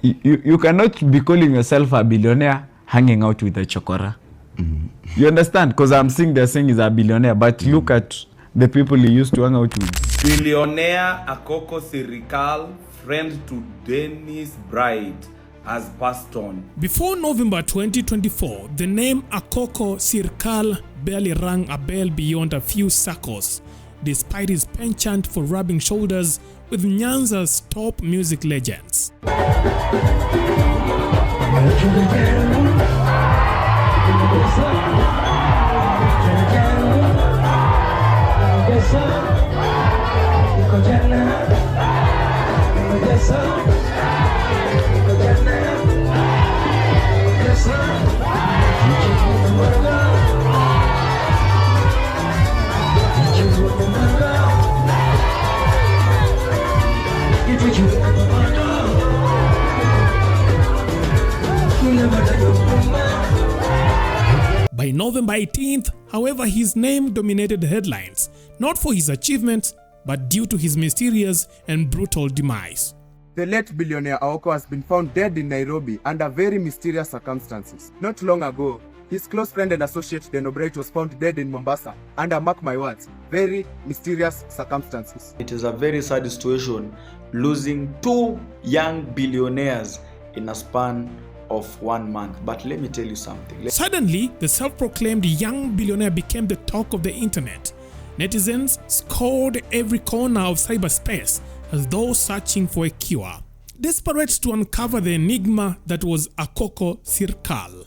You cannot be calling yourself a billionaire hanging out with a chokora. You understand? Because I'm seeing they're saying he's a billionaire, but look at the people he used to hang out with. Billionaire Akoko Sirkal, friend to Dennis Bride, has passed on. Before November 2024, the name Akoko Sirkal barely rang a bell beyond a few circles, despite his penchant for rubbing shoulders with Nyanza's top music legends. By November 18th, however, his name dominated headlines, not for his achievements, but due to his mysterious and brutal demise. The late billionaire Akoko has been found dead in Nairobi under very mysterious circumstances. Not long ago, his close friend and associate Deno Bright was found dead in Mombasa under, mark my words, very mysterious circumstances. It is a very sad situation, losing two young billionaires in a span of 1 month. But let me tell you something. Suddenly, the self-proclaimed young billionaire became the talk of the internet. Netizens scoured every corner of cyberspace as though searching for a cure, desperate to uncover the enigma that was Akoko Sirkal.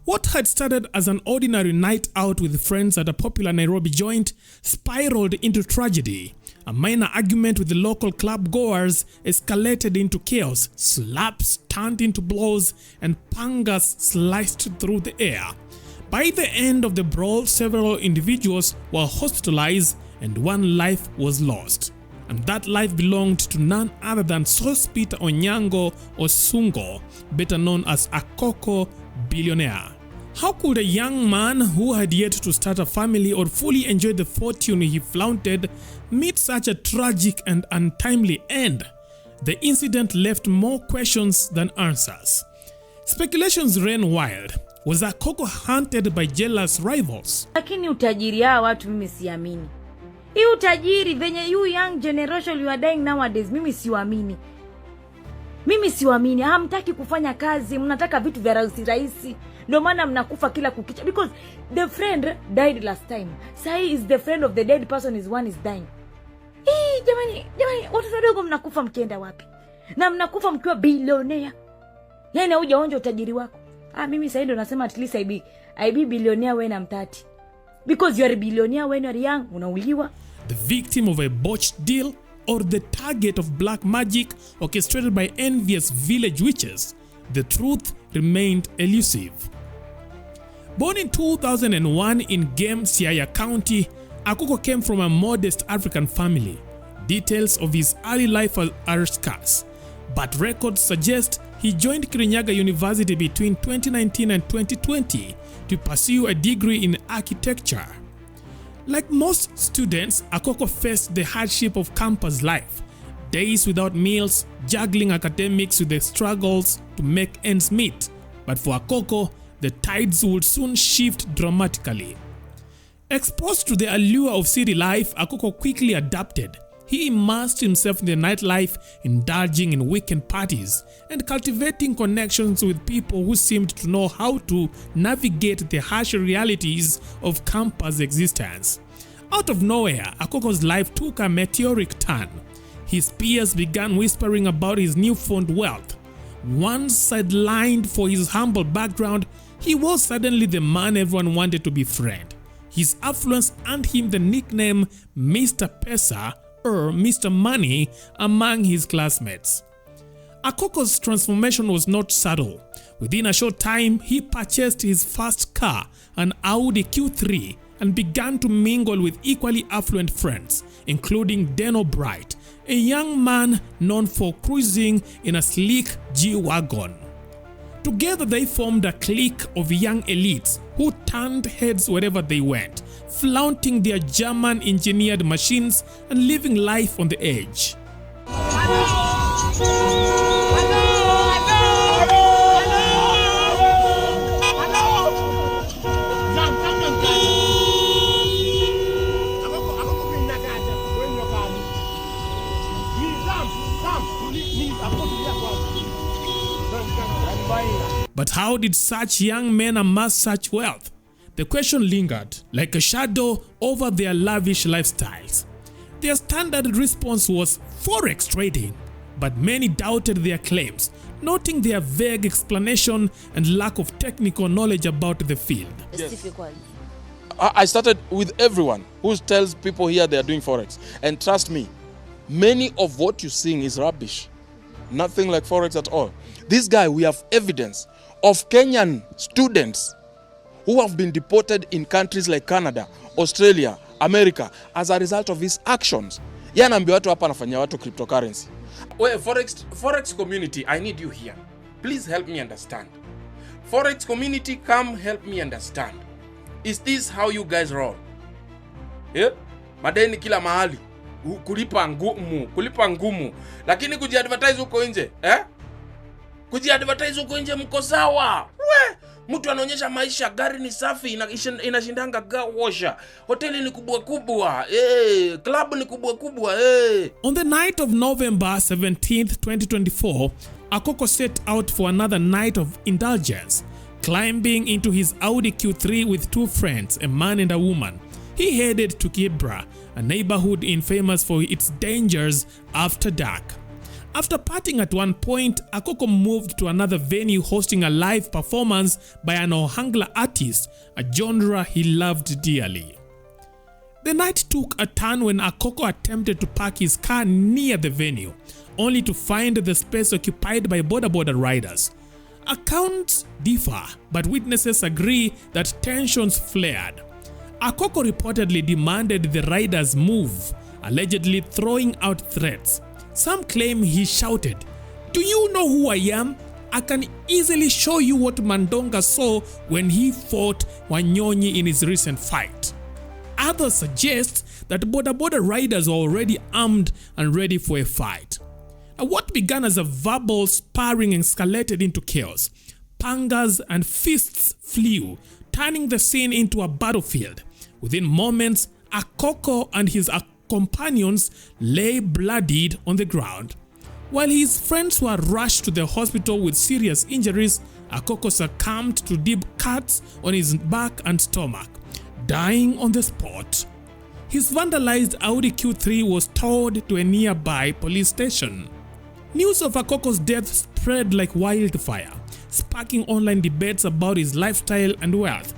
What had started as an ordinary night out with friends at a popular Nairobi joint spiraled into tragedy. A minor argument with the local club goers escalated into chaos, slaps turned into blows, and pangas sliced through the air. By the end of the brawl, several individuals were hospitalized and one life was lost. And that life belonged to none other than Sospeter Onyango Osungo, better known as Akoko Billionaire. How could a young man who had yet to start a family or fully enjoy the fortune he flaunted meet such a tragic and untimely end? The incident left more questions than answers. Speculations ran wild. Was Akoko hunted by jealous rivals? Lakini utajiri hawa watu mimi siamini. Hii utajiri venye you young generation you are dying nowadays, mimi siwaamini. Mimi siwaamini. Hamtaki kufanya kazi, mnataka vitu vya rahisi. Ndio maana mnakufa kila kukicha, because the friend died last time. Sai is the friend of the dead person is one is dying. Jamani, watu wadogo mnakufa mkienda wapi? Na mnakufa mkiwa billionaire. Yaani hujaonja utajiri wako. Mimi sasa ndio nasema at least I be billionaire when I'm 30. Because you are a billionaire when you are young, unauliwa. The victim of a botched deal or the target of black magic orchestrated by envious village witches? The truth remained elusive. Born in 2001 in Game Siaya County, Akoko came from a modest African family. Details of his early life are scarce, but records suggest he joined Kirinyaga University between 2019 and 2020 to pursue a degree in architecture. Like most students, Akoko faced the hardship of campus life. Days without meals, juggling academics with the struggles to make ends meet. But for Akoko, the tides would soon shift dramatically. Exposed to the allure of city life, Akoko quickly adapted. He immersed himself in the nightlife, indulging in weekend parties, and cultivating connections with people who seemed to know how to navigate the harsh realities of campus existence. Out of nowhere, Akoko's life took a meteoric turn. His peers began whispering about his newfound wealth. Once sidelined for his humble background, he was suddenly the man everyone wanted to befriend. His affluence earned him the nickname Mr. MPESA or Mr. Money among his classmates. Akoko's transformation was not subtle. Within a short time, he purchased his first car, an Audi Q3, and began to mingle with equally affluent friends, including Deno Bright, a young man known for cruising in a sleek G-Wagon. Together they formed a clique of young elites who turned heads wherever they went, flaunting their German-engineered machines and living life on the edge. But how did such young men amass such wealth? The question lingered like a shadow over their lavish lifestyles. Their standard response was forex trading, but many doubted their claims, noting their vague explanation and lack of technical knowledge about the field. I started with everyone who tells people here they are doing forex, and trust me, many of what you're seeing is rubbish. Nothing like forex at all. This guy, we have evidence of Kenyan students who have been deported in countries like Canada, Australia, America as a result of his actions. Yeye anaambia watu hapa anafanyia watu cryptocurrency. Well, forex community, I need you here. Please help me understand. Forex community, come help me understand. Is this how you guys roll? Yeah? Madeni kila mahali. Kulipa ngumu. Lakini kujiadvertise huko nje, Kujiadvertise huko nje mko sawa. Mtu anaonyesha maisha, gari ni safi, inashindanga washa. Hoteli ni kubwa, club ni kubwa, On the night of November 17th, 2024, Akoko set out for another night of indulgence, climbing into his Audi Q3 with two friends, a man and a woman. He headed to Kibera, a neighborhood infamous for its dangers after dark. After partying at one point, Akoko moved to another venue hosting a live performance by an Ohangla artist, a genre he loved dearly. The night took a turn when Akoko attempted to park his car near the venue, only to find the space occupied by border riders. Accounts differ, but witnesses agree that tensions flared. Akoko reportedly demanded the riders move, allegedly throwing out threats. Some claim he shouted, "Do you know who I am? I can easily show you what Mandonga saw when he fought Wanyonyi in his recent fight." Others suggest that border riders were already armed and ready for a fight. What began as a verbal sparring escalated into chaos. Pangas and fists flew, turning the scene into a battlefield. Within moments, Akoko and his companions lay bloodied on the ground. While his friends were rushed to the hospital with serious injuries, Akoko succumbed to deep cuts on his back and stomach, dying on the spot. His vandalized Audi Q3 was towed to a nearby police station. News of Akoko's death spread like wildfire, sparking online debates about his lifestyle and wealth.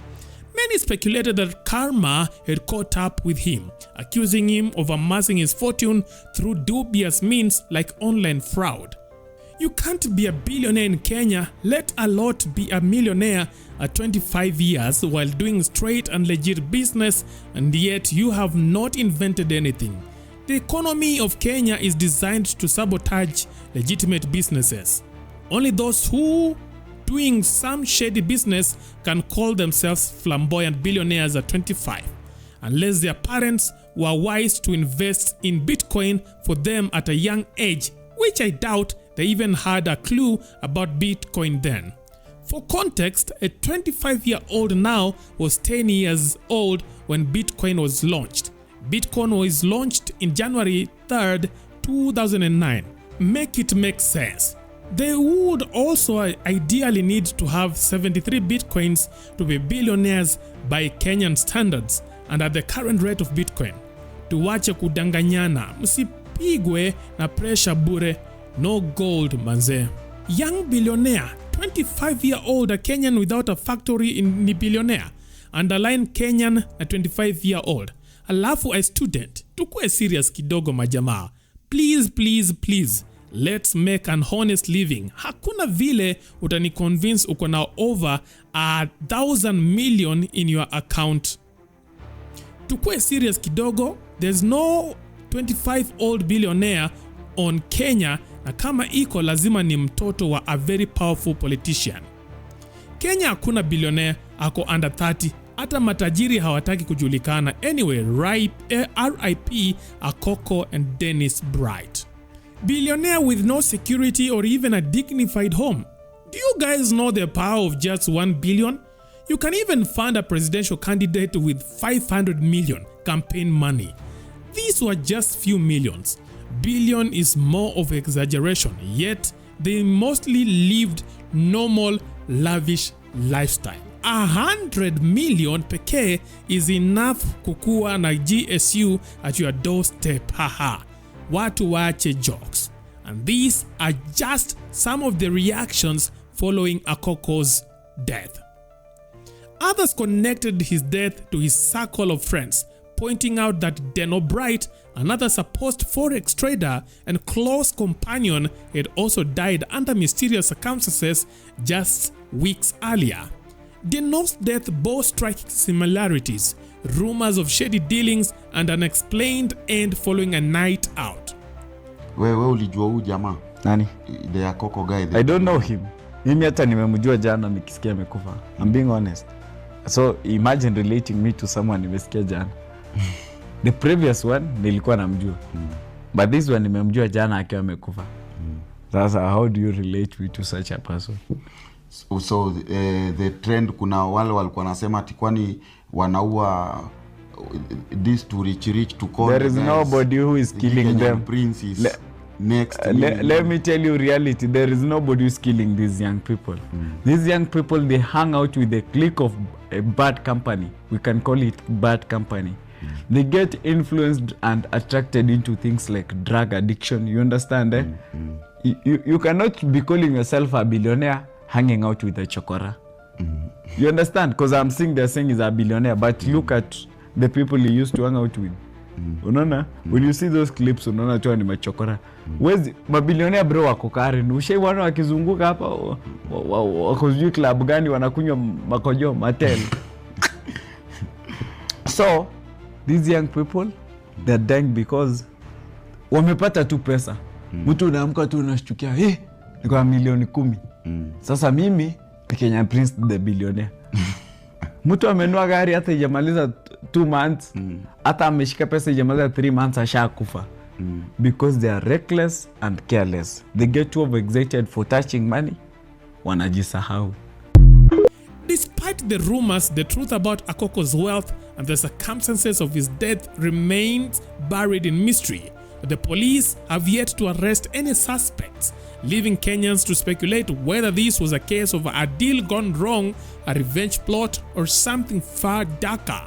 Many speculated that karma had caught up with him, accusing him of amassing his fortune through dubious means like online fraud. You can't be a billionaire in Kenya, let alone be a millionaire at 25 years while doing straight and legit business, and yet you have not invented anything. The economy of Kenya is designed to sabotage legitimate businesses. Only those who doing some shady business can call themselves flamboyant billionaires at 25, unless their parents were wise to invest in Bitcoin for them at a young age, which I doubt they even had a clue about Bitcoin then. For context, a 25-year-old now was 10 years old when Bitcoin was launched. Bitcoin was launched in January 3rd, 2009. Make it make sense. They would also ideally need to have 73 Bitcoins to be billionaires by Kenyan standards and at the current rate of Bitcoin. Tuwache kudanganyana, msipigwe na pressure bure, no gold manze. Young billionaire, 25-year-old, a Kenyan without a factory in the billionaire. Underline Kenyan na 25-year-old. Alafu a student, tukue serious kidogo majamaa. Please. Let's make an honest living. Hakuna vile utani convince uko na over 1,000 million in your account. Tukue serious kidogo, there's no 25-old billionaire on Kenya, na kama iko lazima ni mtoto wa a very powerful politician. Kenya hakuna billionaire ako under 30. Hata matajiri hawataki kujulikana. Anyway, RIP Akoko and Dennis Bright. Billionaire with no security or even a dignified home. Do you guys know the power of just 1 billion? You can even fund a presidential candidate with 500 million campaign money. These were just few millions. Billion is more of exaggeration, yet they mostly lived normal, lavish lifestyle. 100 million pekee is enough kukua na GSU at your doorstep. Haha. Watu waache jokes. And these are just some of the reactions following Akoko's death. Others connected his death to his circle of friends, pointing out that Deno Bright, another supposed forex trader and close companion, had also died under mysterious circumstances just weeks earlier. Deno's death bore striking similarities, rumors of shady dealings and unexplained end following a night out. Wewe ulijua huyu jamaa? Nani? The Akoko guy. I don't know him. Mimi hata nimemjua jana nikisikia amekufa. I'm being honest. So imagine relating me to someone nimesikia jana. The previous one nilikuwa namjua. But this one nimemjua jana akiwa amekufa. Sasa how do you relate me to such a person? So the trend, kuna wale walikuwa nasema ati kwani wanaua this to rich to call. There is nobody who is killing them. Prince is next. Let me tell you reality. There is nobody who is killing these young people. These young people, they hang out with a clique of a bad company. We can call it bad company. They get influenced and attracted into things like drug addiction. You understand? You cannot be calling yourself a billionaire hanging out with a chokora. You understand? Because I'm saying they're saying he's a billionaire, but look at the people he used to hang out with. Unaona? When you see those clips, unaona tu ni machokora. Wezi mabilionea bro wako Karen. Ushai wana wakizunguka hapa wako sijui club gani wanakunywa makojo matel. So these young people, they're dying because wamepata tu pesa. Mtu unaamka tu unashtukia, niko na milioni 10. Sasa mimi ni Kenya Prince the billionaire. Mtu amenua gari hata ijamaliza 2 months, hata ameshika pesa ijamaliza 3 months ashakufa. Because they are reckless and careless. They get too overexcited for touching money. Wanajisahau. Despite the rumors, the truth about Akoko's wealth and the circumstances of his death remains buried in mystery. The police have yet to arrest any suspects, leaving Kenyans to speculate whether this was a case of a deal gone wrong, a revenge plot, or something far darker.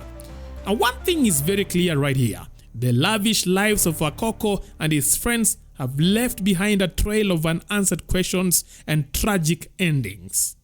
And one thing is very clear right here. The lavish lives of Akoko and his friends have left behind a trail of unanswered questions and tragic endings.